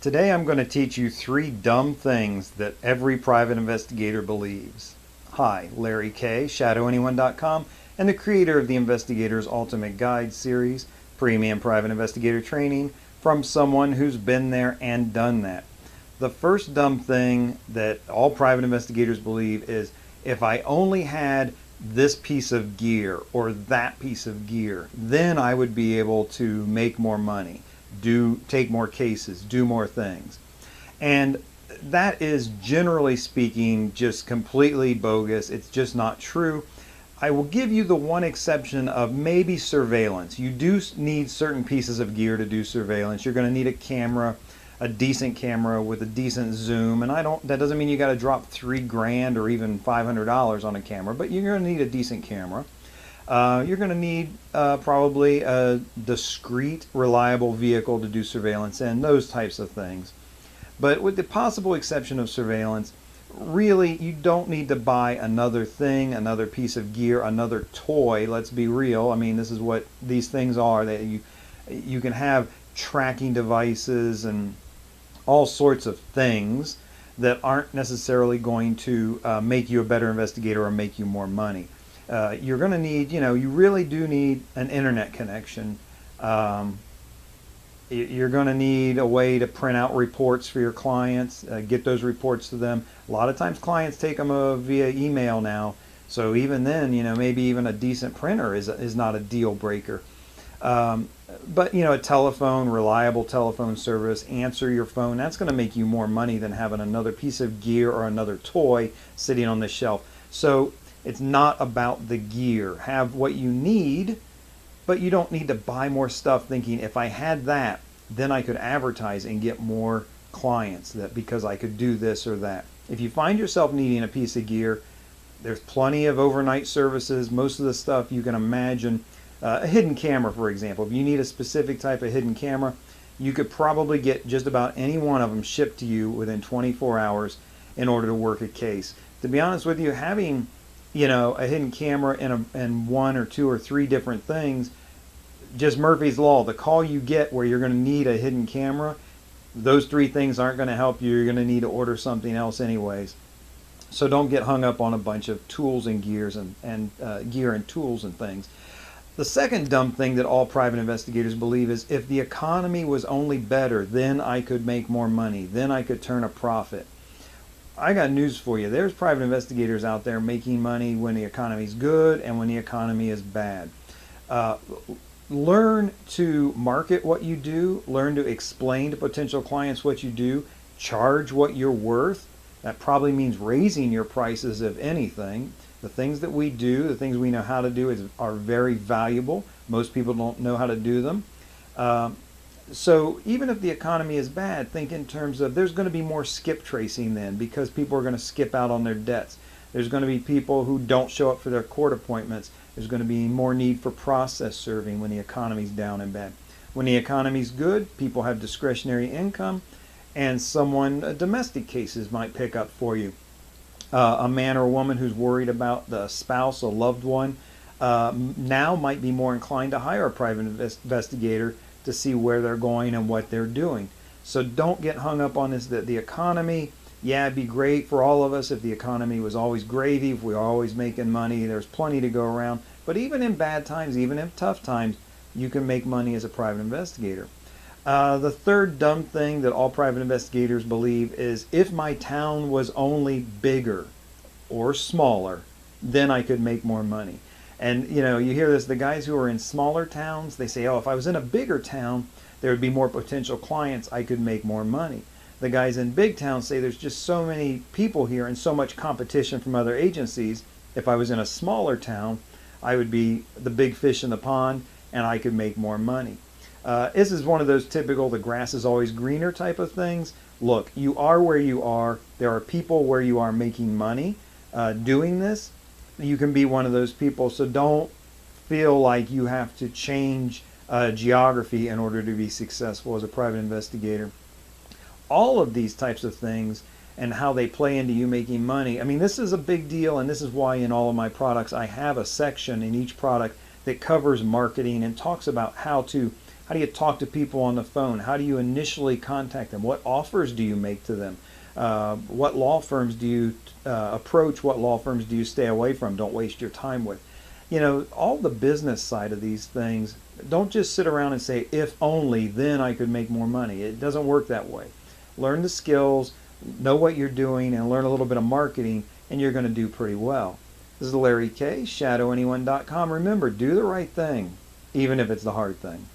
Today I'm going to teach you 3 dumb things that every private investigator believes. Hi, Larry Kaye, ShadowAnyone.com, and the creator of the Investigator's Ultimate Guide series, premium private investigator training from someone who's been there and done that. The first dumb thing that all private investigators believe is, if I only had this piece of gear or that piece of gear, then I would be able to make more money, take more cases, do more things. And that is, generally speaking, just completely bogus. It's just not true. I will give you the one exception of maybe surveillance. You do need certain pieces of gear to do surveillance. You're going to need a camera, a decent camera with a decent zoom, and that doesn't mean you got to drop $3,000 or even $500 on a camera, but you're going to need a decent camera. You're going to need probably a discreet, reliable vehicle to do surveillance and those types of things. But with the possible exception of surveillance, really you don't need to buy another thing, another piece of gear, another toy. Let's be real. I mean, this is what these things are. That you can have tracking devices and all sorts of things that aren't necessarily going to make you a better investigator or make you more money. You're going to need, you really do need an internet connection. You're going to need a way to print out reports for your clients, get those reports to them. A lot of times clients take them via email now, so even then, maybe even a decent printer is not a deal breaker. But a telephone, reliable telephone service, answer your phone, that's going to make you more money than having another piece of gear or another toy sitting on the shelf. So it's not about the gear. Have what you need, but you don't need to buy more stuff thinking, if I had that, then I could advertise and get more clients, that because I could do this or that. If you find yourself needing a piece of gear, there's plenty of overnight services. Most of the stuff you can imagine. A hidden camera, for example. If you need a specific type of hidden camera, you could probably get just about any one of them shipped to you within 24 hours in order to work a case. To be honest with you, having a hidden camera and 1 or 2 or 3 different things, just Murphy's Law. The call you get where you're going to need a hidden camera, those 3 things aren't going to help you. You're going to need to order something else anyways. So don't get hung up on a bunch of tools and gears and gear and tools and things. The second dumb thing that all private investigators believe is, if the economy was only better, then I could make more money, then I could turn a profit. I got news for you. There's private investigators out there making money when the economy's good and when the economy is bad. Learn to market what you do. Learn to explain to potential clients what you do. Charge what you're worth. That probably means raising your prices, if anything. The things that we do, the things we know how to do are very valuable. Most people don't know how to do them. So even if the economy is bad, think in terms of, there's going to be more skip tracing then, because people are going to skip out on their debts. There's going to be people who don't show up for their court appointments. There's going to be more need for process serving when the economy's down and bad. When the economy's good, people have discretionary income, and domestic cases might pick up for you. A man or a woman who's worried about the spouse, a loved one, now might be more inclined to hire a private investigator to see where they're going and what they're doing. So don't get hung up on this, that the economy, yeah, it'd be great for all of us if the economy was always gravy, if we were always making money. There's plenty to go around. But even in bad times, even in tough times, you can make money as a private investigator. The third dumb thing that all private investigators believe is, if my town was only bigger or smaller, then I could make more money. And you hear this, the guys who are in smaller towns, they say, oh, if I was in a bigger town, there would be more potential clients, I could make more money. The guys in big towns say, there's just so many people here and so much competition from other agencies. If I was in a smaller town, I would be the big fish in the pond and I could make more money. This is one of those typical, the grass is always greener type of things. Look, you are where you are. There are people where you are making money doing this. You can be one of those people, so don't feel like you have to change geography in order to be successful as a private investigator. All of these types of things and how they play into you making money, I mean, this is a big deal, and this is why in all of my products I have a section in each product that covers marketing and talks about how to How do you talk to people on the phone? How do you initially contact them? What offers do you make to them? What law firms do you approach? What law firms do you stay away from? Don't waste your time with. All the business side of these things, don't just sit around and say, if only, then I could make more money. It doesn't work that way. Learn the skills, know what you're doing, and learn a little bit of marketing, and you're going to do pretty well. This is Larry Kaye, shadowanyone.com. Remember, do the right thing, even if it's the hard thing.